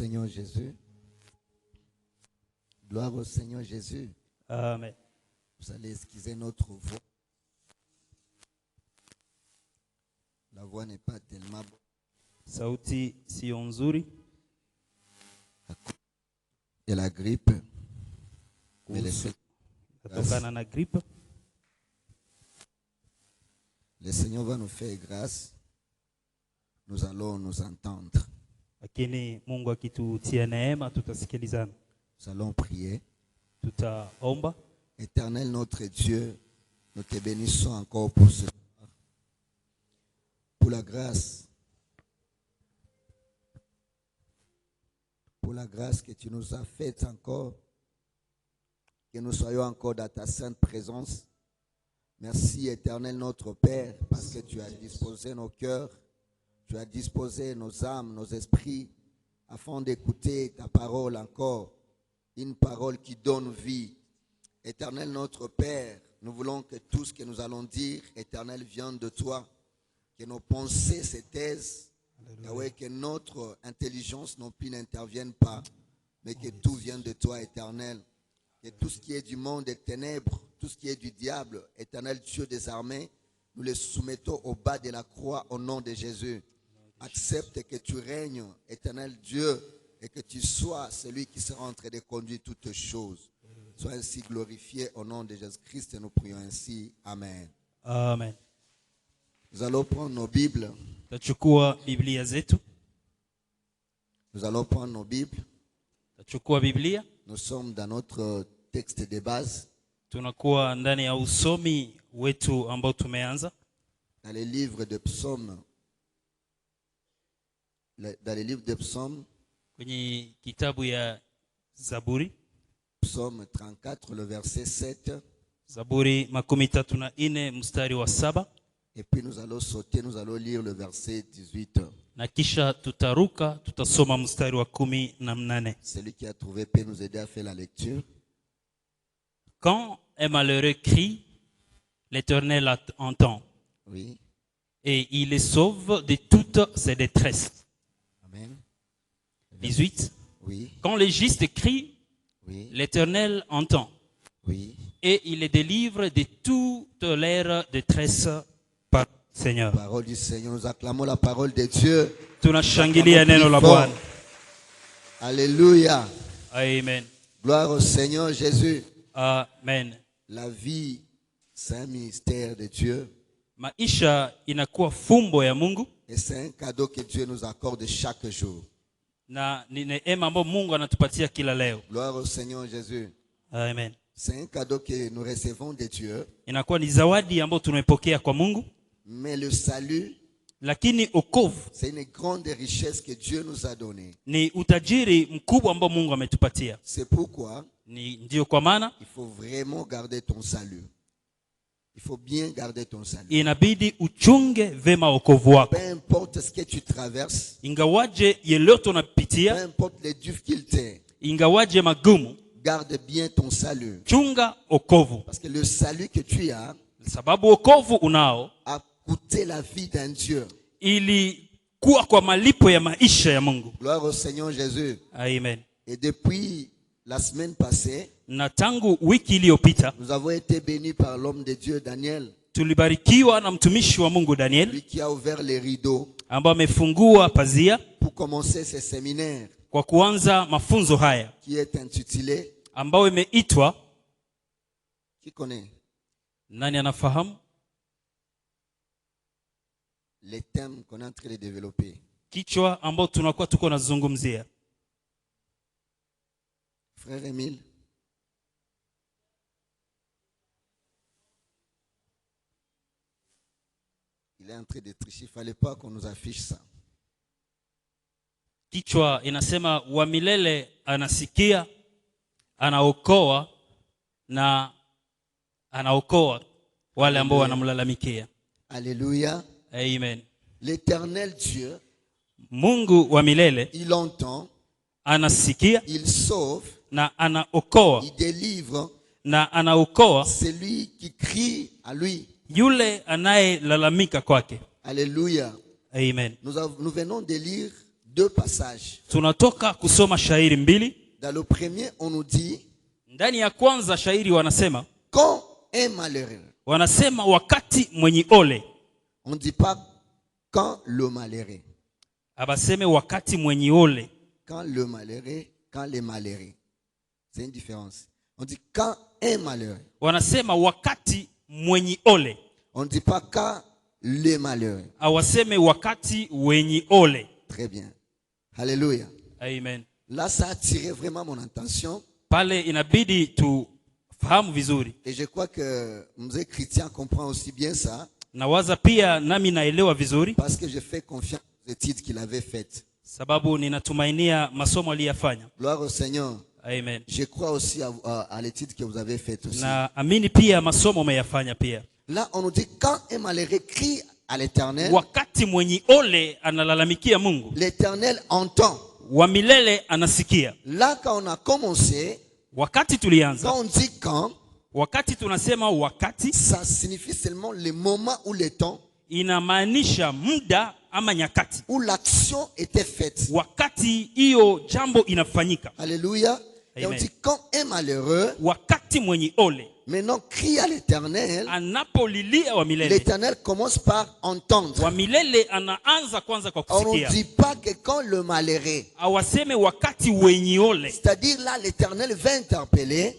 Seigneur Jésus. Gloire au Seigneur Jésus. Amen. Vous allez excuser notre voix. La voix n'est pas tellement bonne. Sauti sio nzuri Et la grippe. Mais kutokana na gripe. le Seigneur va nous faire grâce. Nous allons nous entendre. Lakini Mungu akitutia neema tutasikilizana. Nous allons prier. Tutaomba. Éternel notre Dieu, nous te bénissons encore pour ce soir. Pour la grâce. Pour la grâce que tu nous as faite encore. Que nous soyons encore dans ta sainte présence. Merci éternel notre Père, parce que tu as disposé nos cœurs, tu as disposé nos âmes, nos esprits, afin d'écouter ta parole encore, une parole qui donne vie. Éternel notre Père, nous voulons que tout ce que nous allons dire, éternel, vienne de toi, que nos pensées se taisent, que notre intelligence non plus n'intervienne pas, mais que tout vienne de toi, éternel. Que tout ce qui est du monde des ténèbres, tout ce qui est du diable, éternel Dieu des armées, nous les soumettons au bas de la croix au nom de Jésus. Accepte que tu règnes, éternel Dieu, et que tu sois celui qui sera en train de conduire toutes choses. Sois ainsi glorifié au nom de Jésus-Christ et nous prions ainsi. Amen. Amen. Nous allons prendre nos Bibles. Tachukua Biblia zetu. Nous allons prendre nos Bibles. Tachukua Biblia. Nous sommes dans notre texte de base. Tunakuwa ndani ya usomi wetu ambao tumeanza. Dans les livres de psaumes. Dans les livres de psaumes. Kwenye kitabu ya Zaburi. Psaume 34, le verset 7. Zaburi 34 mstari wa 7. Et puis nous allons sauter, nous allons lire le verset 18. Na kisha tutaruka, tutasoma mstari wa 18. Celui qui a trouvé peut nous aider à faire la lecture. Quand un malheureux crie, l'Éternel entend. Oui. Et il les sauve de toutes ses détresses. Amen. 18. Oui. Quand les justes crient, oui. l'Éternel entend. Oui. Et il les délivre de toutes leurs détresses par le Seigneur. Parole du Seigneur, nous acclamons la parole de Dieu. Tunashangilia neno la Bwana. Alléluia. Amen. Gloire au Seigneur Jésus. Amen. La vie, c'est un ministère de Dieu. Maisha inakuwa fumbo ya Mungu. Et c'est un cadeau que Dieu nous accorde chaque jour. Na ni neema ambayo Mungu anatupatia kila leo. Gloire au Seigneur Jésus. Amen. C'est un cadeau que nous recevons de Dieu. Inakuwa ni zawadi ambayo tumepokea kwa Mungu. Mais le salut, lakini okovu, c'est une grande richesse que Dieu nous a donnée. Ni utajiri mkubwa ambao Mungu ametupatia. C'est pourquoi ndio kwa maana il faut vraiment garder ton salut. Il faut bien garder ton salut. Inabidi uchunge vema wokovu wako. Peu importe ce que tu traverses. Ingawaje yelote unapitia. Peu importe les difficultés. Ingawaje magumu. Garde bien ton salut. Chunga wokovu. Parce que le salut que tu as, sababu wokovu unao, a coûté la vie d'un Dieu. Ili kuwa kwa malipo ya maisha ya Mungu. Gloire au Seigneur Jésus. Amen. Et depuis la semaine passée, na tangu wiki iliyopita, nous avons été bénis par l'homme de Dieu Daniel. Tulibarikiwa na mtumishi wa Mungu Daniel, lui qui a ouvert les rideaux, ambaye amefungua pazia pour commencer ce séminaire, kwa kuanza mafunzo haya, qui est intitulé, ambao imeitwa, qui connaît? Nani anafahamu? Les thèmes qu'on est en train de développer. Kichwa ambao tunakuwa tuko nazungumzia. Frère Émile. Il est en train de tricher. Il ne fallait pas qu'on nous affiche ça. Kichwa inasema wa milele anasikia, anaokoa na anaokoa wale ambao wanamlalamikia. Alléluia. Amen. L'Éternel Dieu, Mungu wa milele, il entend, anasikia, il sauve, na anaokoa, il délivre, na anaokoa celui qui crie à lui. Yule anayelalamika kwake. Alléluia. Amen. Nous venons de lire deux passages. Tunatoka kusoma shairi mbili. Dans le premier, on nous dit, Ndani ya kwanza shairi wanasema, quand un malheureux. wanasema wakati mwenye ole. On ne dit pas quand le malheureux. Abaseme wakati mwenye ole. Quand le malheureux, quand les malheureux. C'est une différence. On dit quand un malheureux. Wanasema wakati mwenye ole. On ne dit pas quand les malheureux. Awaseme wakati wenye ole. Très bien. Alléluia. Amen. Là, ça a attiré vraiment mon attention. Pale inabidi tufahamu vizuri. Et je crois que Mzee Chrétien comprend aussi bien ça. Nawaza pia nami naelewa vizuri. Parce que je fais confiance aux études qu'il avait faites. Sababu ninatumainia masomo aliyofanya. Gloire au Seigneur. Amen. Je crois aussi à l'étude que vous avez faite aussi. Na amini pia masomo umeyafanya pia. Là, on nous dit quand un malheureux crie à l'Éternel, Wakati mwenye ole analalamikia Mungu, l'Éternel entend. wa milele anasikia. Là, quand on a commencé, Wakati tulianza, quand on dit quand, wakati tunasema wakati, ça signifie seulement le moment ou le temps inamaanisha muda ama nyakati. où l'action était faite. Wakati hiyo jambo inafanyika. Alléluia. Et on Amen. dit quand un malheureux Wakati mwenye ole maintenant crie à l'Éternel, anapolilia wa milele, l'Éternel commence par entendre. wa milele anaanza kwanza kwa On ne kusikia. dit pas que quand le malheureux, Awaseme wakati wenye ole. c'est-à-dire là l'Éternel va interpeller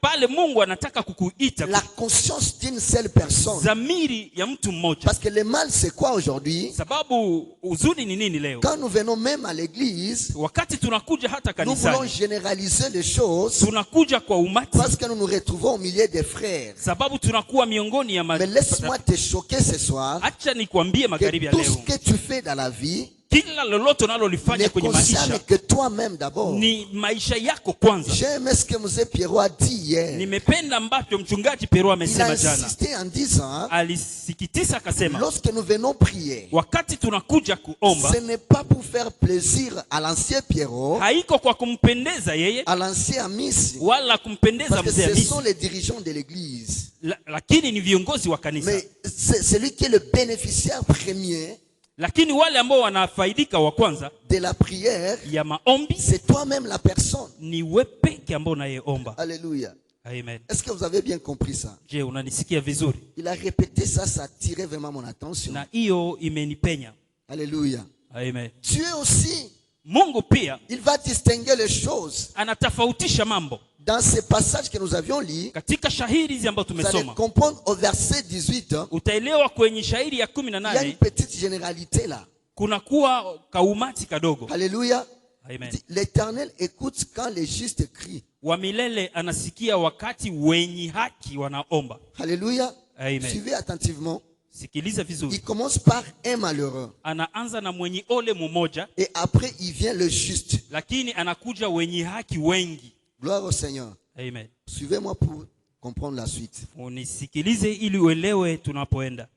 Pale Mungu anataka kukuita la conscience d'une seule personne. zamiri ya mtu mmoja. Parce que le mal c'est quoi aujourd'hui? Sababu uzuri ni nini leo? Quand nous venons même à l'église, Wakati tunakuja hata nous voulons kanisani, généraliser les choses tunakuja kwa umati parce que nous nous retrouvons au milieu des frères. sababu tunakuwa miongoni ya Mais laisse-moi te choquer ce soir Acha nikwambie magharibi que ya tout ce leo, que tu fais dans la vie kila lolote ne unalolifanya kwenye concerne maisha que toi-même d'abord. ni maisha yako kwanza. J'ai aimé ce que Mzee Pierrot a dit hier. Nimependa ambacho mchungaji Pero Il a amesema jana. insisté en disant, Alisikitisa akasema, lorsque nous venons prier, wakati tunakuja kuomba ce n'est pas pour faire plaisir à l'ancien Pierrot, haiko kwa kumpendeza yeye à l'ancien Amici, wala kumpendeza parce que mzee ce Hamisi, sont les dirigeants de l'église. lakini ni viongozi wa kanisa. Mais c'est celui qui est le bénéficiaire premier Lakini wale ambao wanafaidika wa kwanza de la prière, ya maombi c'est toi-même la personne. ni wewe peke ambao unayeomba. Alléluia. Amen. Est-ce que vous avez bien compris ça? Je, unanisikia vizuri? Il a répété ça, ça a tiré vraiment mon attention. Na hiyo imenipenya. Alléluia. Amen. Dieu aussi, Mungu pia il va distinguer les choses. anatofautisha mambo. Dans ces passages que nous avions lus, Katika shahiri hizi ambazo vous allez tumesoma, comprendre au verset 18, utaelewa kwenye shahiri ya il y a une 18 petite généralité là. kuna kuwa kaumati kadogo. Alléluia. Amen. L'Éternel écoute quand les justes crient. Wa milele anasikia wakati wenye haki wanaomba. Alléluia. Amen. Suivez attentivement. Sikiliza vizuri. Il commence par un malheureux. Anaanza na mwenye ole mmoja, Et après, il vient le juste. lakini anakuja wenye haki wengi. Gloire au Seigneur. Amen. Suivez-moi pour comprendre la suite. Unisikilize ili uelewe tunapoenda.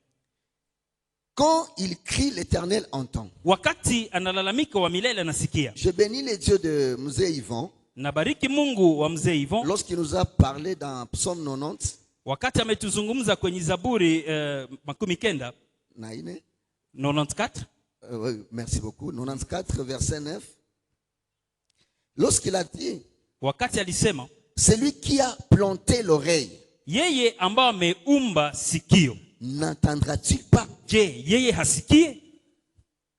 Quand il crie, l'Éternel entend. Wakati analalamika wa milele anasikia. Je bénis les dieux de Mzee Yvon. Nabariki Mungu wa mzee Yvon. Lorsqu'il nous a parlé dans Psaume 90, Wakati ametuzungumza kwenye Zaburi 90 Naïne, 94, oui, merci beaucoup, 94, verset 9. Lorsqu'il a dit, wakati alisema, celui qui a planté l'oreille, yeye ambao ameumba sikio, n'entendra-t-il pas? je, yeye hasikie?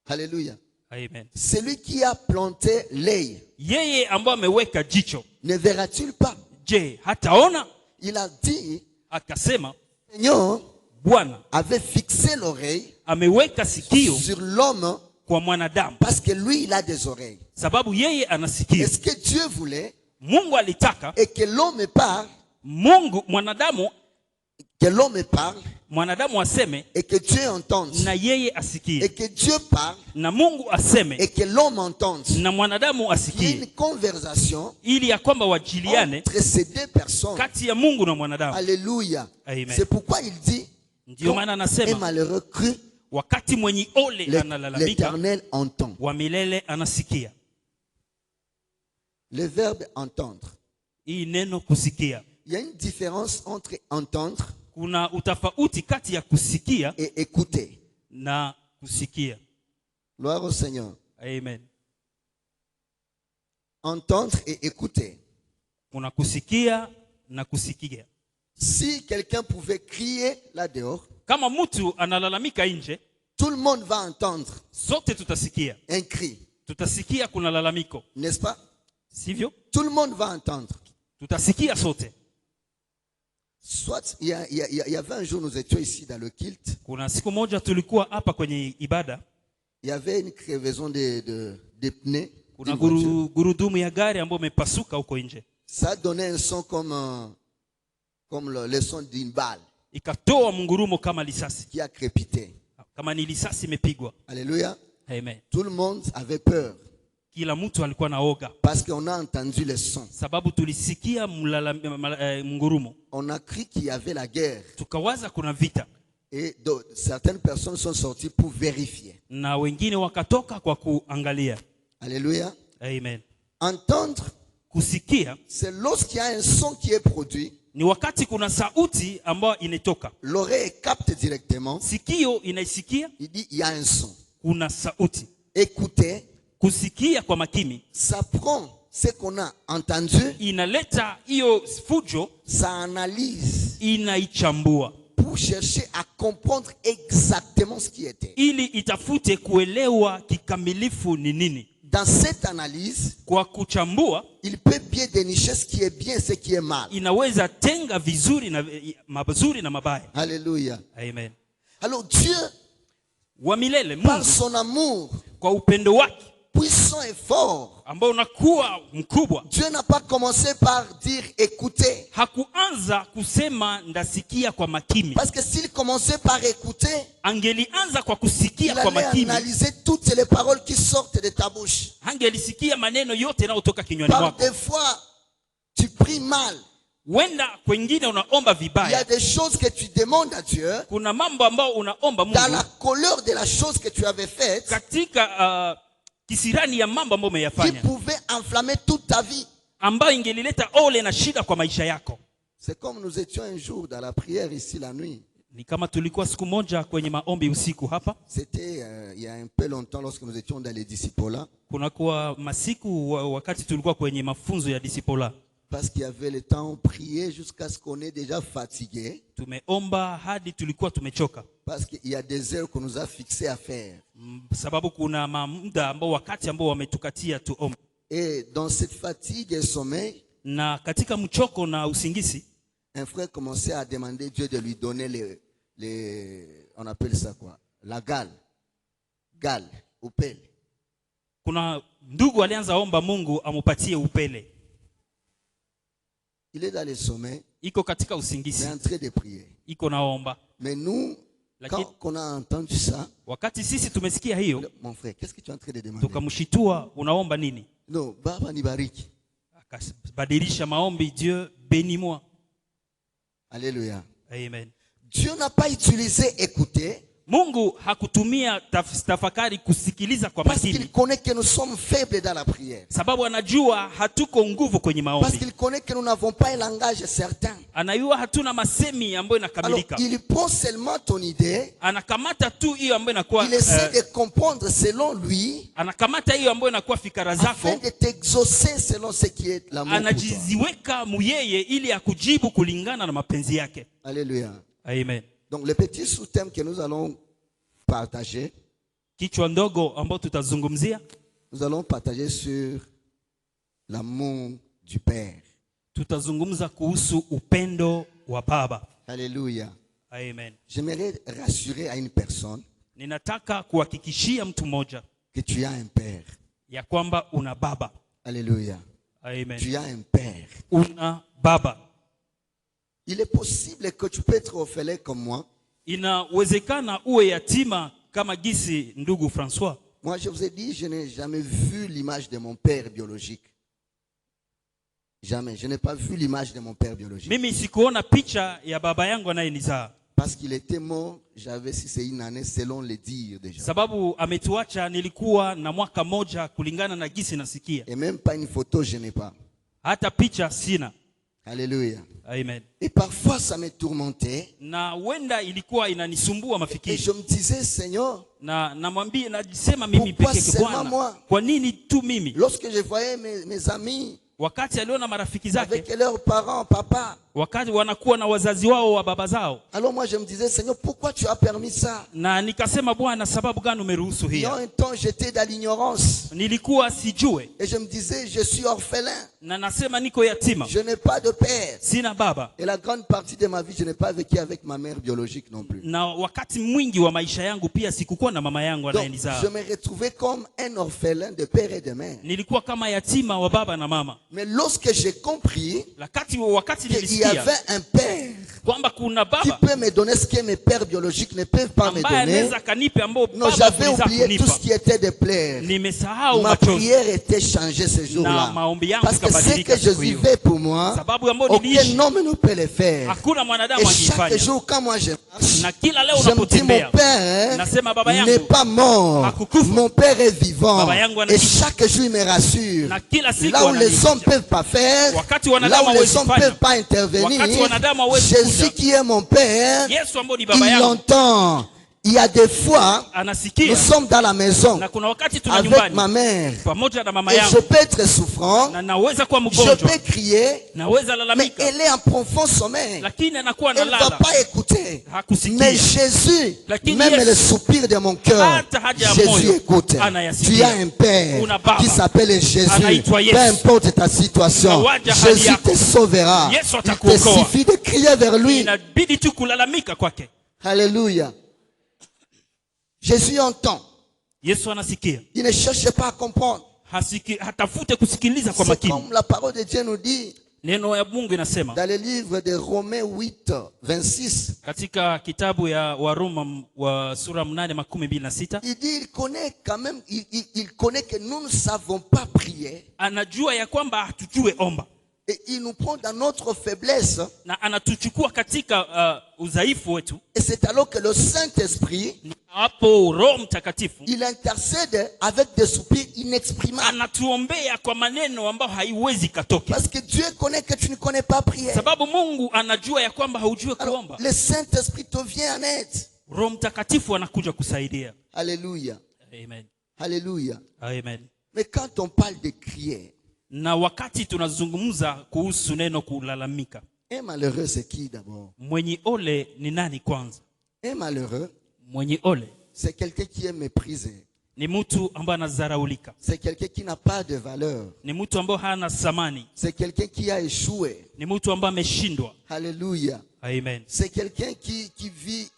Alléluia. Amen. Celui qui a planté l'œil, Yeye ambao ameweka jicho, ne verra-t-il pas? je, hataona? Il a dit, Akasema, Seigneur Bwana avait fixé l'oreille ameweka sikio sur l'homme kwa mwanadamu parce que lui, il a des oreilles. sababu yeye anasikia. Est-ce que Dieu voulait Mungu alitaka et que l'homme parle, mwanadamu aseme et que Dieu entende, na yeye et asikie, que Dieu parle na Mungu aseme et que l'homme entende. na mwanadamu Il y a asikie, une conversation ili ya kwamba wajiliane entre ces deux personnes. kati ya Mungu na mwanadamu. Alléluia. Amen. C'est pourquoi il dit, Ndiyo maana un anasema malheureux cru, wakati mwenye ole analalamika, l'Éternel entend. wa milele anasikia. Le verbe entendre. Hii neno kusikia, Il y a une différence entre entendre kuna utafauti kati ya kusikia et écouter. na kusikia. Gloire au Seigneur. Amen. entendre et écouter. Kuna kusikia na kusikia. Si quelqu'un pouvait crier là dehors, Kama mtu analalamika nje, tout le monde va entendre sote tutasikia. un cri, Tutasikia kuna lalamiko. n'est-ce pas? Sivyo? Tout le monde va entendre. Tutasikia sote. Soit, il y avait un jour, nous étions ici dans le kilt, Kuna siku moja tulikuwa hapa kwenye ibada. il y avait une crevaison des pneus. Kuna d'une voiture. gurudumu ya gari ambayo imepasuka huko nje. Ça donnait un son comme le son d'une balle Ikatoa mungurumo kama lisasi. qui a crépité. Kama ni lisasi imepigwa. Alléluia. Amen. Tout le monde avait peur Kila mtu alikuwa naoga. parce qu'on a entendu le son. Sababu tulisikia mungurumo. On a cru qu'il y avait la guerre. Tukawaza kuna vita. Et certaines personnes sont sorties pour vérifier. Na wengine wakatoka kwa kuangalia. Alléluia. Amen. Entendre, Kusikia c'est lorsqu'il y a un son qui est produit, ni wakati kuna sauti ambayo inatoka. l'oreille capte directement. Sikio inaisikia Il dit, il y a un son. kuna sauti. Écouter, Kusikia kwa makini ça prend ce qu'on a entendu, inaleta hiyo fujo, ça analyse inaichambua pour chercher à comprendre exactement ce qui était. ili itafute kuelewa kikamilifu ni nini. Dans cette analyse, Kwa kuchambua il peut bien dénicher ce qui est bien et ce qui est mal. inaweza tenga vizuri na mazuri na mabaya. Alléluia. Amen. Alors Dieu, Wa milele par Mungu son amour kwa upendo wake puissant et fort, ambao unakuwa mkubwa, Dieu n'a pas commencé par dire écoutez. hakuanza kusema ndasikia kwa makini. Parce que s'il commençait par écouter, Angelianza kwa il kusikia kwa allait makini, analyser toutes les paroles qui sortent de ta bouche. angelisikia maneno yote yanayotoka kinywani Par mwako. des fois, tu pries mal. Wenda kwengine unaomba Il y a vibaya. des choses que tu demandes à Dieu Kuna mambo ambayo unaomba dans la Mungu colère de la chose que tu avais faite katika kisirani ya mambo ambayo qui umeyafanya, pouvait enflammer toute ta vie. ambayo ingelileta ole na shida kwa maisha yako. C'est comme nous étions un jour dans la prière ici la nuit. Ni kama tulikuwa siku moja kwenye maombi usiku hapa. C'était il y a un peu longtemps lorsque nous étions dans les disciples. Kuna kuwa masiku wakati tulikuwa kwenye mafunzo ya disipola. Parce qu'il y avait le temps, on priait jusqu'à ce qu'on est déjà fatigué. Tumeomba hadi tulikuwa tumechoka. Parce qu'il y a des heures qu'on nous a fixées à faire. Sababu kuna muda ambao wakati ambao wametukatia tuombe. Et dans cette fatigue et sommeil, Na katika mchoko na usingisi, un frère commençait à demander Dieu de lui donner on appelle ça quoi? La gale, upele. kuna ndugu alianza omba Mungu amupatie upele. Il est dans le sommeil, Iko katika il usingisi, est en train de prier. iko naomba. Mais nous, Lakini quand on a entendu ça, wakati sisi tumesikia hiyo, mon frère, qu'est-ce que tu es en train de demander? tukamshitua, unaomba nini? Non, Baba nibariki. Akabadilisha maombi, Dieu bénis-moi. Alléluia. Amen. Dieu n'a pas utilisé écouter Mungu hakutumia tafakari kusikiliza kwa parce qu'il makini, connaît que nous sommes faibles dans la prière. sababu anajua hatuko nguvu kwenye Parce maombi. qu'il connaît que nous n'avons pas un langage certain. Anajua hatuna masemi ambayo Alors, inakamilika. il prend seulement ton idée, Anakamata tu hiyo ambayo inakuwa il essaie de comprendre selon lui, anakamata hiyo ambayo inakuwa fikara afin zako, de t'exaucer selon ce qui est l'amour pour toi. anajiziweka muyeye ili akujibu kulingana na mapenzi yake. Alléluia. Amen. Donc, le petit sous-thème que nous allons partager, Kichwa ndogo ambao tutazungumzia, nous allons partager sur l'amour du Père. tutazungumza kuhusu upendo wa Baba. Alléluia. Amen. J'aimerais rassurer à une personne Ninataka kuhakikishia mtu mmoja que tu as un Père. ya kwamba una baba. Alléluia. Amen. Tu as un Père. Una baba. Il est possible que tu peux être orphelin comme moi. Inawezekana uwe yatima kama gisi ndugu François. Moi, je vous ai dit, je n'ai jamais vu l'image de mon père biologique. Jamais. Je n'ai pas vu l'image de mon père biologique. Mimi sikuona picha ya baba yangu anayenizaa. Parce qu'il était mort, j'avais 6 et 1 année selon les dires des gens. Sababu ametuacha nilikuwa na mwaka moja kulingana na gisi nasikia. Et même pas une photo, je n'ai pas. Hata picha sina. Alléluia. Amen. Et parfois, ça me tourmentait. Na huenda ilikuwa inanisumbua Et mafikiri. je me disais, Seigneur, Na namwambia najisema mimi Pourquoi peke yake seulement Bwana. moi? Kwa nini tu mimi? lorsque je voyais mes amis Wakati aliona marafiki zake, avec leurs parents, papa, wakati wanakuwa na wazazi wao wa baba zao. alors moi je me disais, Seigneur, pourquoi tu as permis ça? Na nikasema Bwana, sababu gani umeruhusu Il y a hii? un temps, j'étais dans l'ignorance. Nilikuwa sijue Et je me disais, je suis orphelin. na nasema niko yatima. Je n'ai pas de père. Sina baba. Et la grande partie de ma vie, je n'ai pas vécu avec ma mère biologique non plus. Na wakati mwingi wa maisha yangu pia sikukuwa na mama yangu Donc, anayenizaa. je me retrouvais comme un orphelin de père et de mère. Nilikuwa kama yatima wa baba na mama. Mais lorsque j'ai compris Wakati qu'il y nilisikia avait un père kwamba kuna qui baba peut me donner ce que mes pères biologiques ne peuvent pas me ambaye donner, anaweza kanipe ambao non, baba j'avais hakuweza oublié tout kunipa. ce qui était de plaire. Nimesahau Ma machozi. prière était changée ce Na jour-là. maombi yangu Parce que ce ikabadilika que je siku hiyo. vivais pour moi, Sababu ambayo aucun niliishi homme ne peut le faire. hakuna mwanadamu Et chaque angefanya. jour, quand moi je marche, Na kila leo je me dis, mon unapotembea père nasema baba yangu n'est pas mort. hakukufa. Mon père est vivant. Baba yangu Et anaishi. chaque jour, il me rassure. na kila siku Là où les ananiita. hommes ne peuvent pas faire, Wakati là wanadamu où les hawezi hommes ne fanya. peuvent pas intervenir, Wakati wanadamu hawezi Jésus kuja. qui est mon père, Yesu ambaye ni baba il yangu entend. Il y a des fois, nous anasikia. sommes dans la maison Na kuna wakati tuna avec nyumbani ma mère. pamoja na mama Et yangu je peux être souffrant, na naweza kuwa je mgonjwa, peux crier, naweza mais lalamika, elle est en profond sommeil. lakini anakuwa Elle ne va analala, pas écouter. hakusikia. Mais Jésus, Lakini même Yesu, le soupir de mon cœur, hata haja ya Jésus moyo, écoute. anayasikia. Tu as un Père Una baba, qui s'appelle Jésus. anaitwa Yesu. Peu importe ta situation, Ingawaje hali Jésus yako, te sauvera. Yesu Il te atakuokoa. suffit de crier vers lui. Inabidi tu kulalamika kwake. Alléluia. Jésus entend. Yesu anasikia, Il ne cherche pas à comprendre. hatafute kusikiliza kwa C'est makini. comme la parole de Dieu nous dit Neno ya Mungu inasema dans le livre de Romains 8, 26. katika kitabu ya Waroma wa sura 8:26, Il dit, il connaît quand même, il connaît que nous ne savons pas prier. anajua ya kwamba hatujue omba, Et il nous prend dans notre faiblesse. na anatuchukua katika udhaifu wetu. Et c'est alors que le Saint-Esprit, Hapo Roho Mtakatifu il intercède avec des soupirs inexprimables. anatuombea kwa maneno ambayo haiwezi katoka, Parce que Dieu connaît que tu ne connais pas prier. sababu Mungu anajua ya kwamba haujue Alors, kuomba. le Saint-Esprit te vient en aide. Roho Mtakatifu anakuja kusaidia. Alléluia. Amen. Alléluia. Amen. Mais quand on parle de crier, Na wakati tunazungumza kuhusu neno kulalamika, un malheureux c'est qui d'abord? mwenye ole ni nani kwanza? Un malheureux, Mwenye ole c'est quelqu'un qui est méprisé. ni mtu ambaye anadharaulika, C'est quelqu'un qui n'a pas de valeur. ni mtu ambaye hana thamani, C'est quelqu'un qui a échoué. ni mtu ambaye ameshindwa. Alléluia. Amen. C'est quelqu'un qui vit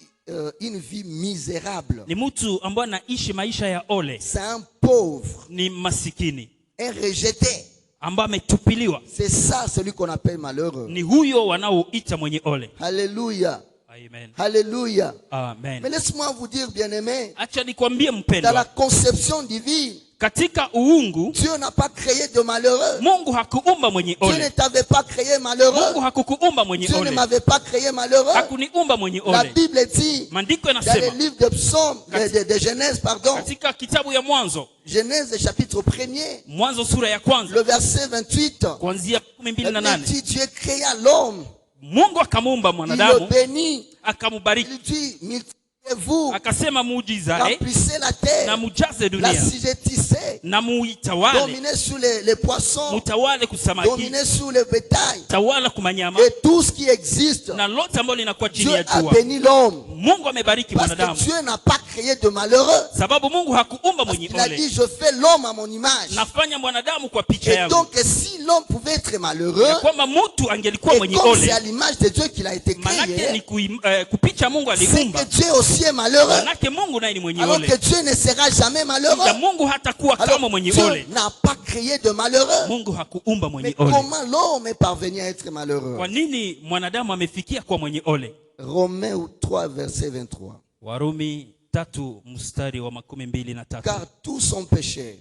une vie misérable. Ni mtu ambaye anaishi maisha ya ole, C'est un pauvre, ni masikini un rejeté. ambaye ametupiliwa. C'est ça celui qu'on appelle malheureux. Ni huyo wanaoita mwenye ole. Alléluia. Amen. Alléluia. Mais Amen. laisse-moi vous dire, bien-aimé, Acha nikwambie dans la mpendwa, conception divine, katika uungu Dieu n'a pas créé de malheureux. Mungu hakuumba mwenye Dieu ne ole. t'avait pas créé malheureux. Mungu hakukuumba mwenye Dieu ne ole. m'avait pas créé malheureux. Hakuniumba mwenye La ole. Bible dit, Maandiko dans le yanasema livre de Psaume, de Genèse, pardon, katika kitabu ya Mwanzo, Genèse chapitre 1er, Mwanzo sura ya kwanza le verset 28, kuanzia la Bible 28, dit, Dieu créa l'homme, Mungu akamuumba il le mwanadamu, bénit, akamubariki, il dit, multipliez-vous, akasema muujizae remplissez la na terre, mujaze la dunia sujettissez, na muitawale, dominez sur les poissons, mutawale kusamaki, dominez sur le bétail, tawala kumanyama et tout ce qui existe. na lote ambalo linakuwa chini Dieu ya a jua. béni l'homme. Mungu amebariki Parce mwanadamu que Dieu n'a pas créé de malheureux. sababu Mungu hakuumba Parce mwenye qu'il a ole. dit, je fais l'homme à mon image. Nafanya mwanadamu kwa picha Et yangu. donc, si l'homme pouvait être malheureux, Ya kwamba mtu angelikuwa et mwenye comme ole, c'est à l'image de Dieu qu'il a été manake ni créé, kupicha Mungu c'est aliumba, que Dieu aussi est malheureux. manake Mungu naye ni mwenye Alors ole. que Dieu ne sera jamais Ya malheureux. Mungu hatakuwa Alors, kama mwenye Dieu ole. n'a pas créé de malheureux. Mungu hakuumba Mais mwenye ole. comment l'homme est parvenu à être malheureux? Kwa nini mwanadamu amefikia kwa mwenye ole? Romains 3, verset 23. Warumi 3 mstari wa 23. Car tous sont péchés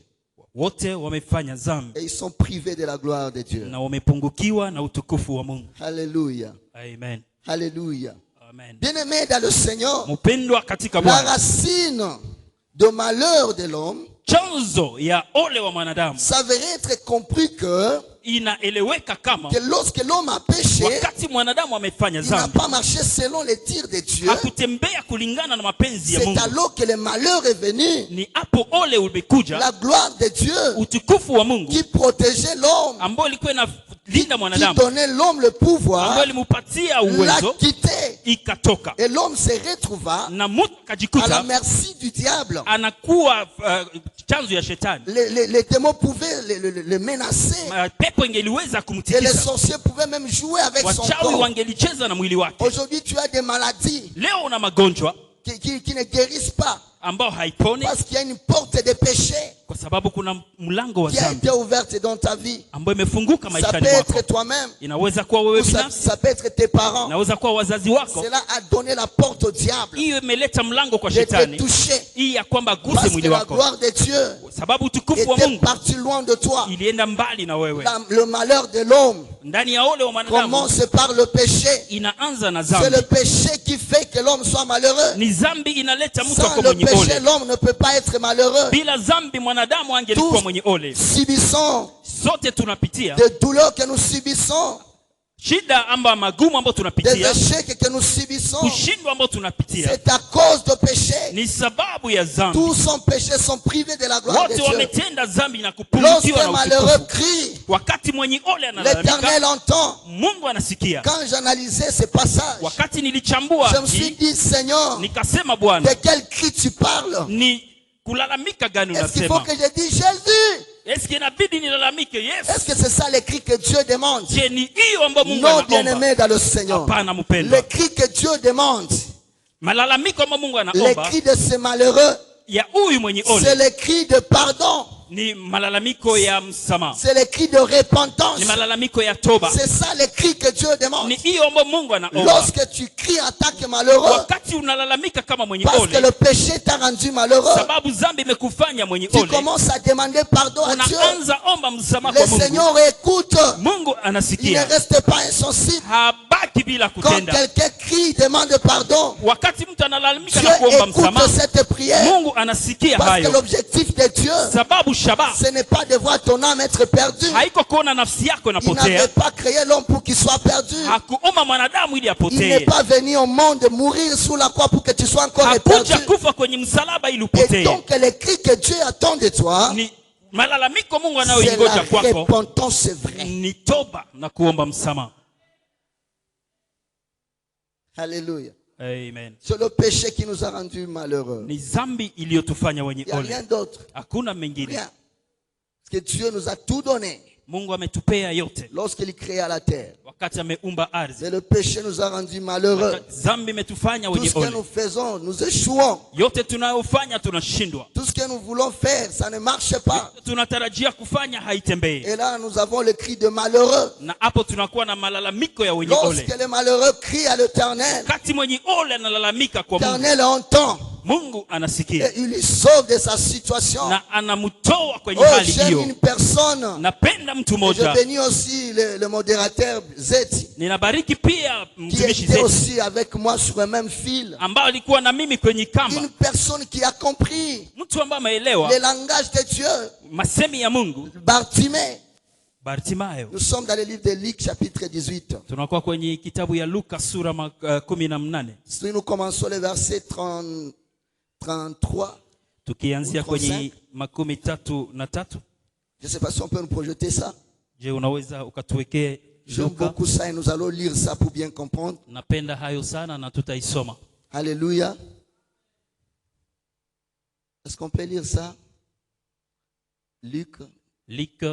Wote wamefanya dhambi et ils sont privés de la gloire de Dieu. na wamepungukiwa na utukufu wa Mungu. Alléluia. Amen. Alléluia. Amen. Bien-aimé dans le Seigneur, Mpendwa katika la Bwana, racine de malheur de l'homme, chanzo ya ole wa mwanadamu ça veut être compris que inaeleweka kama que lorsque l'homme a péché, wakati mwanadamu amefanya il n'a dhambi pas marché selon les dires de Dieu. hakutembea kulingana na mapenzi ya C'est Mungu, alors que le malheur est venu. ni hapo ole umekuja La gloire de Dieu utukufu wa Mungu qui protégeait l'homme, ambao ilikuwa inalinda qui mwanadamu, donnait l'homme le pouvoir, ambao ilimpatia l'a uwezo, quitté. ikatoka Et l'homme se retrouva na mtu à la akajikuta merci du diable. anakuwa chanzo ya shetani. Les démons pouvaient le menacer. Pepo ingeliweza Et les kumtikisa, sorciers pouvaient même jouer avec son wachawi corps. wangelicheza na mwili wake. Aujourd'hui, tu as des maladies Leo una magonjwa qui ne guérissent pas ambao haiponi parce qu'il y a une porte de péché kwa sababu kuna mlango wa qui a dhambi été ouverte dans ta vie. ambao imefunguka Ça maishani peut mwako. être toi-même, Inaweza kuwa wewe ou binafsi, ça peut être tes parents. inaweza kuwa wazazi wako. Cela a donné la porte au diable Hiyo imeleta mlango kwa de te shetani toucher hii ya kwamba guse parce que mwili la wako, gloire de Dieu sababu utukufu wa était Mungu parti loin de toi. ilienda mbali na wewe. Le malheur de l'homme Ndani ya ole wa mwanadamu commence par le péché. inaanza na C'est dhambi. le péché qui fait que l'homme soit malheureux. Ni dhambi inaleta mtu Sans ako le mwenye péché, ole. l'homme ne peut pas être malheureux. Bila dhambi mwanadamu angelikuwa mwenye ole. Subissons Sote tunapitia des douleurs que nous subissons, shida amba magumu ambayo des tunapitia, échecs que nous subissons. kushindwa ambayo tunapitia C'est à cause de péché. ni sababu ya dhambi. Tous sans péché sont privés de la gloire de Wote Dieu. wametenda dhambi na kupungukiwa Lorsqu'un na malheureux utukufu. crie, Wakati mwenye ole analalamika, l'Éternel entend. Mungu anasikia. Quand j'analysais ces passages, Wakati nilichambua je me suis hii, dit, Seigneur, nikasema de Bwana, quel cri tu parles? ni kulalamika gani Est-ce qu'il faut unasema? que je dise Jésus? Est-ce que inabidi nilalamike Est-ce Yesu? que c'est ça le cri que Dieu demande? Je, ni hiyo ambayo Mungu Non, anaomba? bien-aimé dans le Seigneur. Hapana Le mpendwa. cri que Dieu demande, Malalamiko ambayo Mungu le anaomba cri de ce malheureux, ya huyu mwenye c'est ole le cri de pardon. ni malalamiko ya msamaha, C'est le cri de repentance. ni malalamiko ya toba. C'est ça le cri que Dieu demande. Ni hiyo ambayo Mungu anaomba. Lorsque tu cries en tant que malheureux, Wakati unalalamika kama mwenye parce que ole, le péché t'a rendu malheureux, sababu dhambi imekufanya mwenye tu ole, commences à demander pardon à Dieu. unaanza omba msamaha Le kwa Mungu. Seigneur écoute. Mungu Il ne anasikia, reste pas insensible. habaki bila Quand kutenda. quelqu'un crie, demande pardon, Wakati mtu analalamika Dieu na kuomba écoute msamaha, cette prière. Mungu anasikia Parce que hayo, l'objectif de Dieu, sababu shabaha ce n'est pas de voir ton âme être perdue. haiko kuona nafsi yako Il n'avait inapotea. pas créé l'homme pour qu'il soit perdu. Hakuumba mwanadamu ili Il n'est apotee, pas venu au monde mourir sous la croix pour que tu sois encore perdu. hakuja kufa kwenye msalaba ili Et upotee. donc le cri que Dieu attend de toi, Ni malalamiko Mungu c'est la anayoingoja kwako repentance, c'est vrai. ni toba na kuomba msamaha. Alléluia. Amen. C'est le péché qui nous a rendus malheureux. Ni dhambi iliyotufanya wenye Il n'y a ole, rien d'autre. hakuna mengine. Rien. Parce que Dieu nous a tout donné Mungu ametupea yote lorsqu'il créa la terre. wakati ameumba ardhi. C'est le péché qui nous a rendus malheureux. Dhambi imetufanya Tout wenye ce que ole, nous faisons, nous échouons. yote tunayofanya tunashindwa, Tout ce que nous voulons faire, ça ne marche pas. tunatarajia kufanya haitembei, Et là, nous avons le cri de malheureux. na hapo tunakuwa na malalamiko ya wenye ole. Lorsque le malheureux crie à l'Éternel, Wakati mwenye ole analalamika kwa Mungu, l'Éternel entend Mungu anasikia et il lui sauve de sa situation. na anamtoa kwenye Oh, hali j'aime hiyo. une personne. Napenda mtu Et je mmoja, bénis aussi le modérateur Zeti, ninabariki pia qui mtumishi était zetu aussi avec moi sur le même fil. ambao alikuwa na mimi kwenye kamba, Une personne qui a compris mtu ambaye ameelewa le langage de Dieu. masemi ya Mungu. Bartimée. Bartimayo. Nous sommes dans le livre de Luc, chapitre 18. Tunakuwa kwenye kitabu ya Luka sura 18. Si nous commençons le verset 33, Tukianzia kwenye 33. je ne sais pas si on peut nous projeter ça. Je, unaweza ukatuwekee J'aime Luka? beaucoup ça et nous allons lire ça pour bien comprendre. Napenda hayo sana na tutaisoma. Alléluia. Est-ce qu'on peut lire ça? Luc. Luc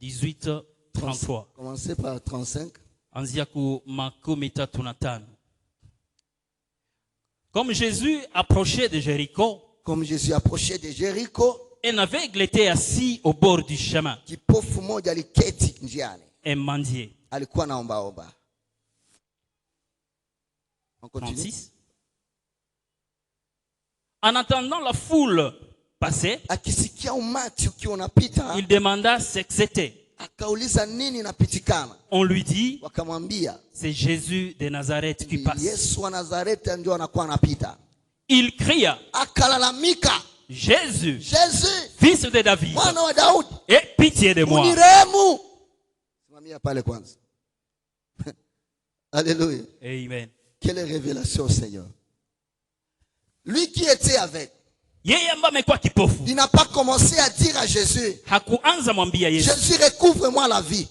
18, 33. Commencez par 35. Anzia ku 35. Comme Jésus approchait de Jéricho, Comme Jésus approchait de Jéricho, un aveugle était assis au bord du chemin, kipofu moja aliketi njiani, un mendier. alikuwa naombaomba. On continue. 36. En attendant la foule passer, Akisikia umati ukiwa unapita, il demanda ce que c'était. akauliza nini inapitikana. On lui dit, Wakamwambia c'est Jésus de Nazareth qui passe. Yesu wa Nazareti ndio anakuwa anapita. Il cria, Akalalamika, Jésus, Jésus, fils de David, mwana wa Daudi, aie pitié de moi. unirehemu. Simamia pale kwanza. Alléluia. Amen. Quelle révélation, Seigneur. Lui qui était avec, Yeye ambaye amekuwa kipofu il n'a pas commencé à dire à Jésus, hakuanza mwambia Yesu, Jésus, recouvre-moi la vie.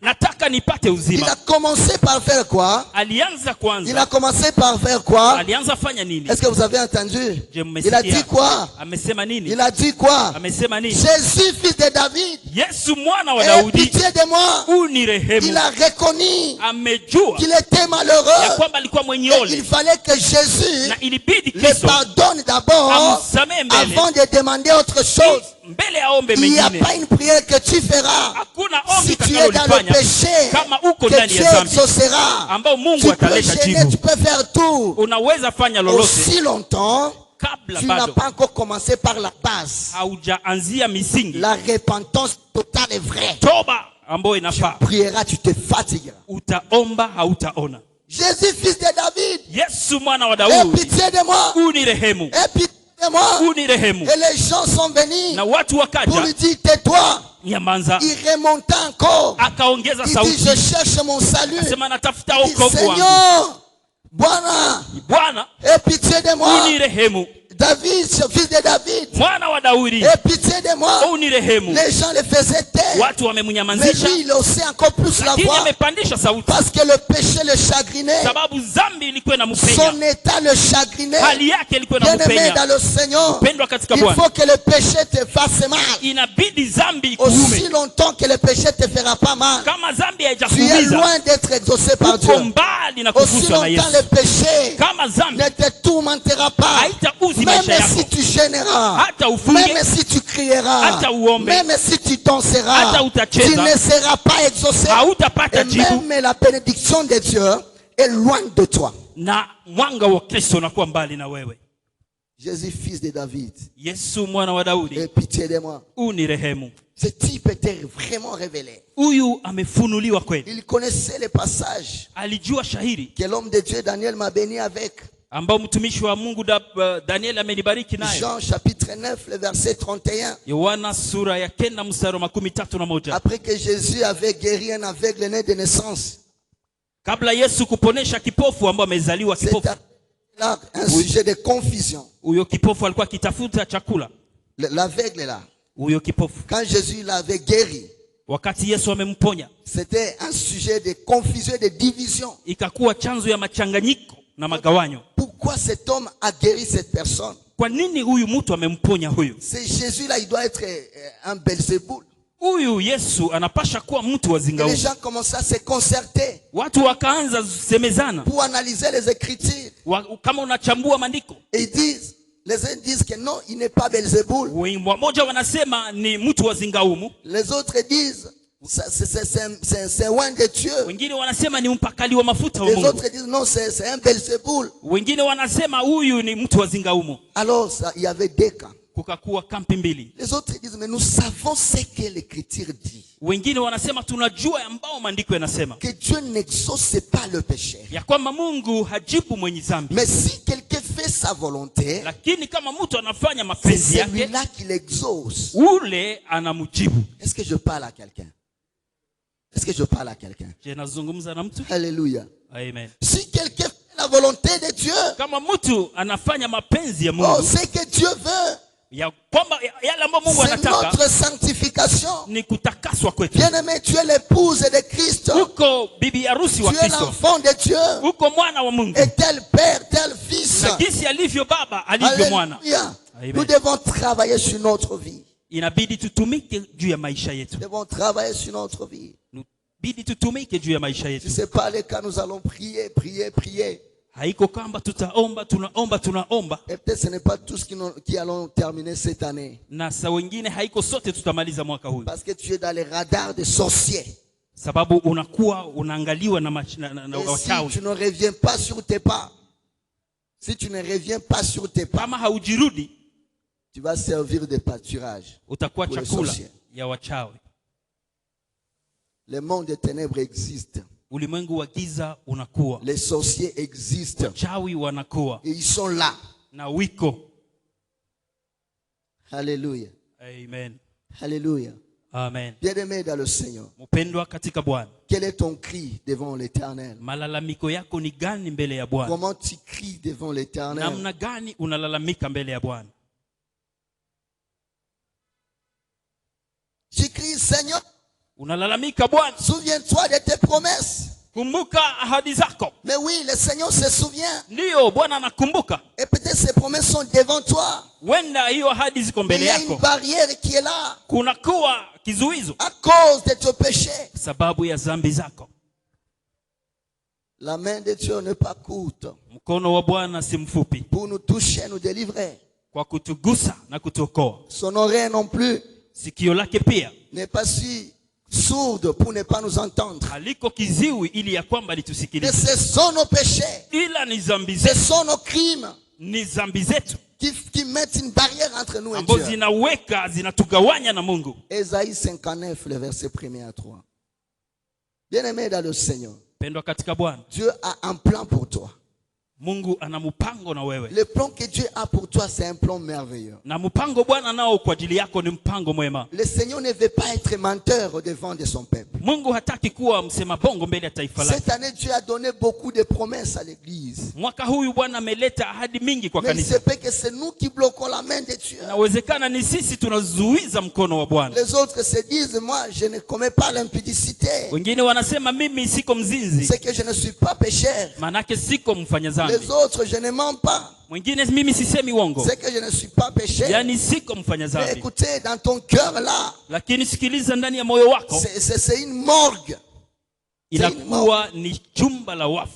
nataka nipate Il uzima. a commencé par faire quoi? Alianza Il kwanza, a commencé par faire quoi? alianza fanya nini? Est-ce que vous avez entendu? Je Il a mmesikia dit quoi? amesema nini? Il a dit quoi? Amesema nini? Jésus, fils de David, Yesu mwana wa aie Daudi, pitié de moi. Il unirehemu. a reconnu Amejua qu'il était ya malheureux. kwamba alikuwa mwenye Et il ole fallait que Jésus na ilibidi le Kristo pardonne d'abord amsamehe mbele avant de demander autre chose. mbele aombe Il n'y a mengine. pas une prière que tu feras Hakuna si ombi tu es dans le utakalolifanya péché kama uko que ndani Dieu ya dhambi exaucera. ambao Mungu Tu peux ataleta gêner, jibu. tu peux faire tout. Unaweza fanya lolote Aussi longtemps, kabla tu n'as bado pas encore commencé par la base. haujaanzia misingi. La repentance totale est vraie. Toba ambayo inafaa, Prieras, tu te fatigueras. utaomba hautaona. Jésus, fils de David, Yesu mwana wa aie Daudi, pitié de moi. unirehemu, Aie pitié de moi. unirehemu. Et les gens sont venus Na watu pour wakaja, lui dire, tais-toi. nyamanza. Il remonta encore. Akaongeza Il dit, sauti, je cherche mon salut. akasema natafuta Il dit, wokovu wangu. Seigneur, Bwana, Bwana, aie pitié de moi. unirehemu. David, ce fils de David, Mwana wa Daudi, aie pitié de moi. unirehemu. Les gens le faisaient taire. Watu Mais wamemnyamazisha, lui, il haussait encore plus la lakini voix. amepandisha sauti Parce que le péché le chagrinait. sababu dhambi ilikuwa inamupenya, Son état le chagrinait. hali yake ilikuwa Bien-aimé inamupenya. dans le Seigneur, Pendwa katika il Bwana, faut que le péché te fasse mal. inabidi dhambi Aussi ikuume. longtemps que le péché te fera pas mal, Kama dhambi tu es haijakuumiza, loin d'être exaucé par uko Dieu. mbali na Aussi kuguswa na longtemps Yesu. le péché Kama dhambi ne te tourmentera pas. haitauzi Même maisha si yako, tu gêneras, hata ufunge, même si tu crieras, hata uombe, même si tu danseras, hata utacheza, tu ne seras pas exaucé. hautapata Et jibu, même la bénédiction de Dieu est loin de toi. na mwanga wa Kristo unakuwa mbali na wewe. Jésus, fils de David, Yesu mwana wa aie Daudi, pitié de moi. unirehemu. Ce type était vraiment révélé. Huyu amefunuliwa kweli, Il connaissait les passages alijua shahiri que l'homme de Dieu Daniel m'a béni avec. ambao mtumishi wa Mungu Daniel amenibariki naye. Jean chapitre 9, le verset 31. Yohana sura ya 9 mstari wa 31. Après que Jésus avait guéri un aveugle né de naissance, Kabla Yesu kuponesha kipofu ambao amezaliwa c'est kipofu, là un sujet de confusion. huyo kipofu alikuwa akitafuta chakula. L'aveugle là, Huyo kipofu quand Jésus l'avait guéri, wakati Yesu amemponya, c'était un sujet de confusion et de division. ikakuwa chanzo ya machanganyiko na magawanyo. Pourquoi cet homme a guéri cette personne? Kwa nini huyu mtu amemponya huyu? C'est Jésus là, il doit être un Belzéboul. Huyu Yesu anapasha kuwa mtu wa Et zingau. les gens commençaient à se concerter Watu wakaanza semezana, pour analyser les Écritures. kama unachambua maandiko, Et ils disent, les uns disent que non, il n'est pas Belzéboul. wamoja wanasema ni mtu wa zingaumu, Les autres disent, c'est un de Dieu. wengine wanasema ni mpakali wa mafuta wa Les Mungu, autres disent, non, c'est un Belzéboul. wengine wanasema huyu ni mtu wa zingaumu. Alors, il y avait deux camps. Kukakuwa kampi mbili. Les autres disent, mais nous savons ce que l'Écriture dit. Wengine wanasema tunajua ambao maandiko yanasema Que Dieu n'exauce pas le péché. ya kwamba Mungu hajibu mwenye dhambi, Mais si quelqu'un fait sa volonté, lakini kama mtu anafanya c'est mapenzi yake, celui-là qui l'exauce. ule anamjibu. Est-ce que je parle à quelqu'un? Est-ce que je parle à quelqu'un? Je nazungumza na mtu? Alléluia. Amen. Si quelqu'un fait la volonté de Dieu, Kama mtu anafanya mapenzi ya oh, Mungu, ce que Dieu veut, ya kwamba yale ambayo Mungu c'est anataka notre sanctification. ni kutakaswa kwetu. Bien-aimé, tu es l'épouse de Christ. Uko bibi harusi wa Tu es Kristo, l'enfant de Dieu. uko mwana wa Mungu, Et tel père, tel fils. na jinsi alivyo baba alivyo mwana. Alléluia. Amen. Nous devons travailler sur notre vie. Inabidi tutumike juu ya maisha yetu, Nous devons travailler sur notre vie. inabidi tutumike juu ya maisha Si yetu. ce n'est pas le cas, nous allons prier, prier, prier. Haiko kwamba tutaomba tunaomba Et peut-être ce n'est pas tous qui allons terminer cette année. na saa wengine haiko sote tutamaliza mwaka huu, Parce que tu es dans les radars des sorciers. sababu unakuwa unaangaliwa na Et si wachawi. tu ne reviens pas sur tes pas, si tu ne reviens pas sur tes pas, Kama haujirudi, tu vas servir de pâturage. utakuwa Pour les chakula sorciers. ya wachawi. Le monde des ténèbres existe. Ulimwengu wa giza unakuwa, Les sorciers existent. wachawi wanakuwa Et ils sont là. na wiko. Alléluia. Amen. Alléluia. Amen. Bien-aimé dans le Seigneur, Mpendwa katika Bwana, quel est ton cri devant l'Éternel? malalamiko yako ni gani mbele ya Bwana? Comment tu cries devant l'Éternel? Namna gani unalalamika mbele ya Bwana? Tu cries, Seigneur, Unalalamika Bwana, souviens-toi de tes promesses. kumbuka ahadi zako. Mais oui, le Seigneur se souvient. Ndiyo, Bwana anakumbuka. Et peut-être ces promesses sont devant toi. Wenda hiyo ahadi ziko Il mbele y a une yako. barrière qui est là Kuna kuwa kizuizo à cause de tes péchés. sababu ya zambi zako. La main de Dieu n'est pas courte Mkono wa Bwana si mfupi pour nous toucher, nous délivrer. kwa kutugusa na kutuokoa. Son oreille non plus Sikio lake pia n'est pas si sourde pour ne pas nous entendre. haliko kiziwi ili ya kwamba Mais litusikilize. ce sont nos péchés, Ila ni zambi ce zetu, sont nos crimes ni zambi zetu qui mettent une barrière entre nous et ambazo Dieu. zinaweka zinatugawanya na Mungu. Ésaïe 59, le verset 1er à 3. Bien-aimé dans le Seigneur, Pendwa katika Bwana, Dieu a un plan pour toi. Mungu ana mpango na wewe. Le plan que Dieu a pour toi, c'est un plan merveilleux. Na mpango Bwana nao kwa ajili yako ni mpango mwema. Le Seigneur ne veut pas être menteur au devant de son peuple. Mungu hataki kuwa msema bongo mbele ya taifa lake. Cette année, Dieu a donné beaucoup de promesses à l'église. Mwaka huyu Bwana ameleta ahadi mingi kwa Mais il se kanisa. peut que c'est nous qui bloquons la main de Dieu. Inawezekana ni sisi tunazuiza mkono wa Bwana. Les autres se disent, moi, je ne commets pas l'impudicité. Wengine wanasema mimi siko mzinzi, C'est que je ne suis pas pécheur. manake siko mfanya Les dhambi. autres, je ne mens pas. Mwingine mimi sisemi uongo, C'est que je ne suis pas pécheur. yani siko mfanya Mais dhambi. écoutez, dans ton cœur là, Lakini sikiliza, ndani ya moyo wako c'est une morgue. inakuwa ni chumba la wafu.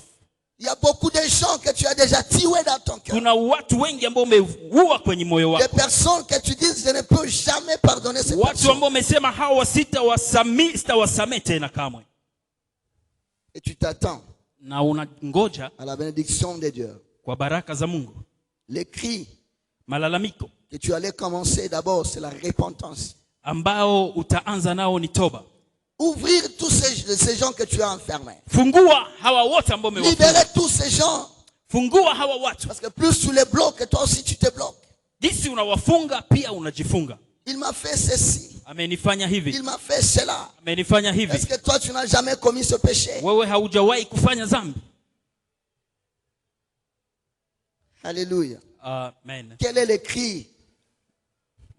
Il y a beaucoup de gens que tu as déjà tués dans ton cœur. Kuna watu wengi ambao umeua kwenye moyo Des wako, personnes que tu dis, je ne peux jamais pardonner ces watu personnes. ambao umesema hawa sitawasamee tena kamwe, Et tu t'attends na unangoja à la bénédiction de Dieu. kwa baraka za Mungu. Les cris Malalamiko que tu allais commencer d'abord, c'est la repentance. ambao utaanza nao ni toba. Ouvrir tous ces gens que tu as enfermés. Fungua hawa wote ambao umewafunga. Libérer tous ces gens. Fungua hawa watu. Parce que plus tu les bloques, toi aussi tu te bloques. Jinsi unawafunga pia unajifunga. Il m'a fait ceci. Amenifanya hivi, Il m'a fait cela. amenifanya Est-ce hivi. que toi tu n'as jamais commis ce péché? Wewe haujawahi kufanya dhambi. Alléluia. Amen. Quel est le cri?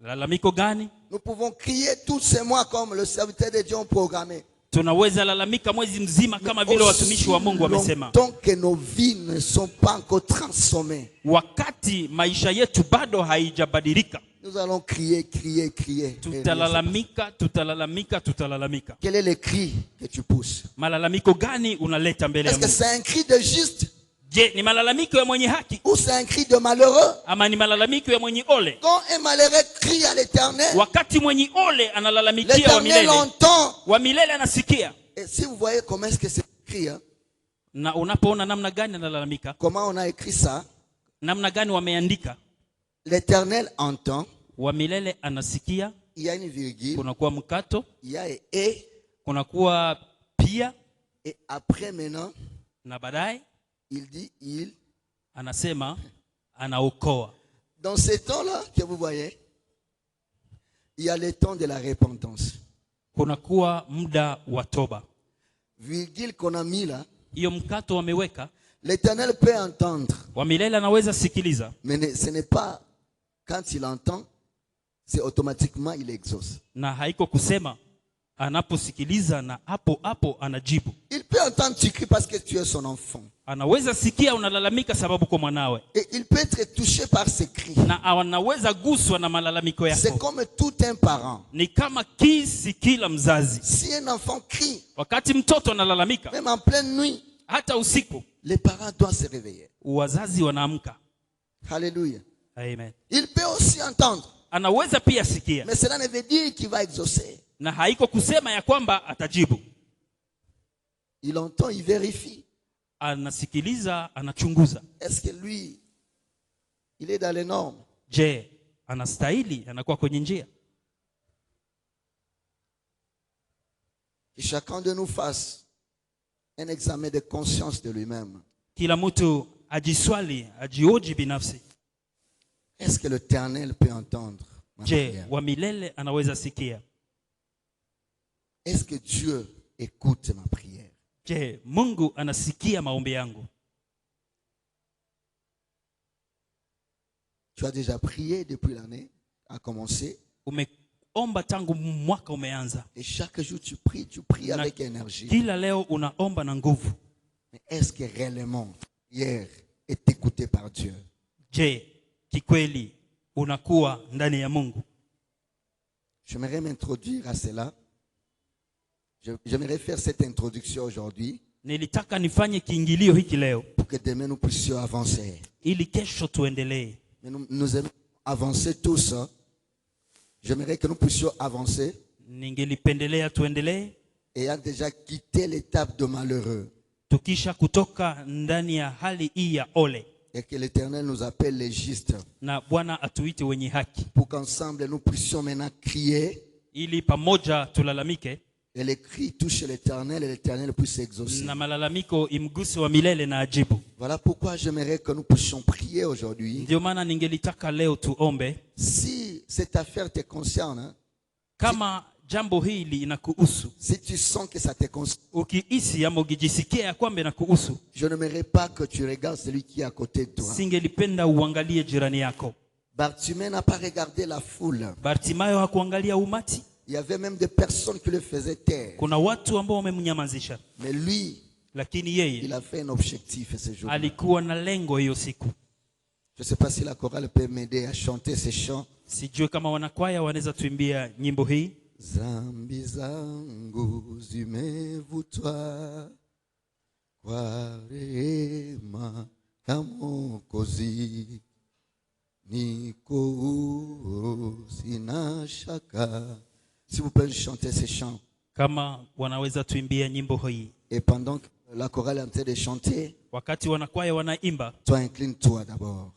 Lalamiko gani? Nous pouvons crier tous ces mois comme le serviteur de Dieu ont programmé. Tunaweza lalamika mwezi mzima kama vile watumishi wa Mungu wamesema. Tant que nos vies ne sont pas encore transformées, Wakati maisha yetu bado haijabadilika, nous allons crier, crier, crier. tutalalamika, tutalalamika, tutalalamika. Quel est le cri que tu pousses? Malalamiko gani unaleta mbele ya Est-ce que Mungu? c'est un cri de juste Je, ni malalamiko ya mwenye haki ou c'est un cri de malheureux? ama ni malalamiko ya mwenye ole? Quand un malheureux crie à l'Éternel, Wakati mwenye ole analalamikia wa l'Éternel milele, entend. wa milele anasikia. Et si vous voyez comment est-ce que c'est écrit, hein, Na unapoona namna gani analalamika, comment on a écrit ça, namna gani wameandika, l'Éternel entend, wa milele anasikia, il y a une virgule, kunakuwa mkato, il y a un et kunakuwa pia, après maintenant, na baadaye il dit il. anasema anaokoa. Dans ces temps-là que vous voyez, il y a le temps de la repentance. Kunakuwa muda wa toba. Virgule qu'on a mis là, Hiyo mkato wameweka, l'Éternel peut entendre, wa milele anaweza sikiliza, mais ce n'est pas quand il entend, c'est automatiquement il exauce. na haiko kusema anaposikiliza na hapo hapo anajibu. Il peut entendre tu cries parce que tu es son enfant. Anaweza sikia unalalamika sababu kwa mwanawe, Et il peut être touché par ses cris. na anaweza guswa na malalamiko C'est yako. comme tout un parent. Ni kama kisi kila mzazi. Si un enfant crie, Wakati mtoto analalamika, même en pleine nuit, hata usiku, les parents doivent se réveiller. wazazi wanaamka. Alléluia. Amen. Il peut aussi entendre, Anaweza pia sikia, mais cela ne veut dire qu'il va exaucer. na haiko kusema ya kwamba atajibu. Il entend, il vérifie. Anasikiliza, anachunguza. Est-ce que lui, il est dans les normes? Je, anastahili, anakuwa kwenye njia? Que chacun de nous fasse un examen de conscience de lui-même. Kila mtu ajiswali, ajioji binafsi. Est-ce que l'Éternel peut entendre ma Je, prière? wa milele anaweza sikia? est-ce que Dieu écoute ma prière? Je, Mungu anasikia maombi yangu? Tu as déjà prié depuis l'année a commencé. Umeomba tangu mwaka umeanza. Et chaque jour tu pries avec énergie. Kila leo unaomba na nguvu. Mais est-ce que réellement hier est écouté par Dieu? Je, kikweli unakuwa ndani ya Mungu? J'aimerais m'introduire à cela. J'aimerais faire cette introduction aujourd'hui. Nilitaka nifanye kiingilio hiki leo pour que demain nous puissions avancer. Ili kesho tuendelee. Mais nous aimons avancer tous. J'aimerais que nous puissions avancer. Ningelipendelea tuendelee. Ayant déjà quitté l'étape de malheureux. Tukisha kutoka ndani ya hali hii ya ole. Et que l'Éternel nous appelle les justes. Na Bwana atuite wenye haki. Pour qu'ensemble nous puissions maintenant crier. Ili pamoja tulalamike. Et les cris touchent l'Éternel et l'Éternel puisse exaucer. Na malalamiko imguse wa milele na ajibu. Voilà pourquoi j'aimerais que nous puissions prier aujourd'hui. Ndio maana ningelitaka leo tuombe. Si cette affaire te concerne, kama jambo hili inakuhusu, si tu sens que ça te concerne, ukihisi ama ukijisikia kwamba inakuhusu, je n'aimerais pas que tu regardes celui qui est à côté de toi. Singelipenda uangalie jirani yako. Bartimée n'a pas regardé la foule. Bartimayo hakuangalia umati. Il y avait même des personnes qui le faisaient taire. Kuna watu ambao wamemnyamazisha. Mais lui, lakini yeye, il a fait un objectif ce jour. Alikuwa na lengo hiyo siku. Je ne sais pas si la chorale peut m'aider à chanter ces chants. Sijui kama wanakwaya wanaweza tuimbia nyimbo hii. Zambi zangu zimevutwa kwa rehema ya Mwokozi, niko huru sina shaka. Si vous pouvez chanter ces chants. Kama wanaweza tuimbia nyimbo hii. Et pendant que la chorale est en train de chanter, wakati wanakwaya wanaimba, toi incline-toi d'abord.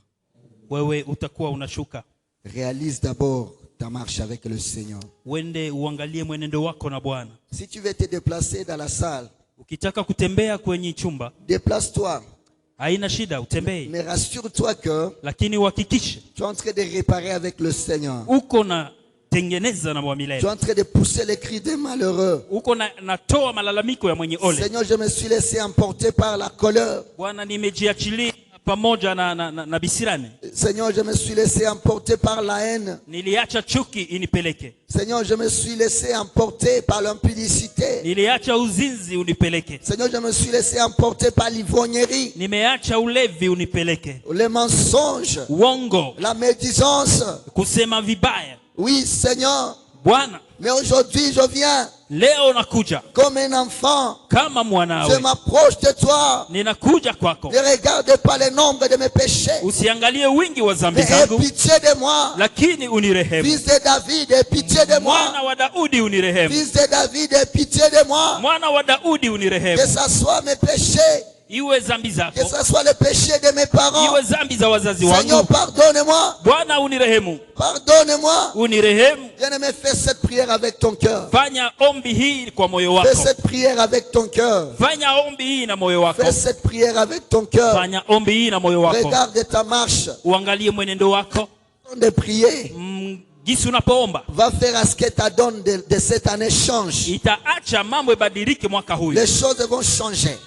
Wewe utakuwa unashuka. Réalise d'abord ta marche avec le Seigneur. Wende uangalie mwenendo wako na Bwana. Si tu veux te déplacer dans la salle, ukitaka kutembea kwenye chumba, déplace-toi. Haina shida, utembee. Mais rassure-toi que lakini uhakikishe tu es en train de réparer avec le Seigneur. Uko na tengeneza na milele. Tu es en train de pousser les cris des malheureux. Uko natoa malalamiko ya mwenye ole. Seigneur, je me suis laissé emporter par la colère. Bwana, nimejiachilia pamoja na bisirani. Seigneur, je me suis laissé emporter par la haine. Niliacha chuki inipeleke. Seigneur, je me suis laissé emporter par l'impudicité. Niliacha uzinzi unipeleke. Seigneur, je me suis laissé emporter par l'ivrognerie. Nimeacha ulevi unipeleke. Les mensonges. Uongo. La médisance. Kusema vibaya. Oui, Seigneur. Bwana. Mais aujourd'hui, je viens. Leo nakuja comme un enfant. Kama mwanawe. Je m'approche de toi. Ninakuja kwako. Ne regarde pas le nombre de mes péchés. Usiangalie wingi wa dhambi Mais zangu. aie pitié de moi. Lakini unirehemu. Fils de David, aie pitié de moi. Mwana wa Daudi unirehemu. Fils de David, aie pitié de moi. Mwana wa Daudi unirehemu. Que ça soit mes péchés. Iwe zambi zako. Que ça soit le péché de mes parents. Iwe zambi za wazazi wangu. Seigneur, pardonne-moi. Bwana unirehemu. Pardonne-moi. Unirehemu. Bien-aimé, fais cette prière avec ton cœur. Fanya ombi hii kwa moyo wako. Fais cette prière avec ton cœur. Fanya ombi hii na moyo wako. Fais cette prière avec ton cœur. Fanya ombi hii na moyo wako. Regarde ta marche. Uangalie mwenendo wako. De prier. Gisi unapoomba. Va faire à ce que ta donne de cette année change. Itaacha mambo ibadilike mwaka huu. Les choses vont changer.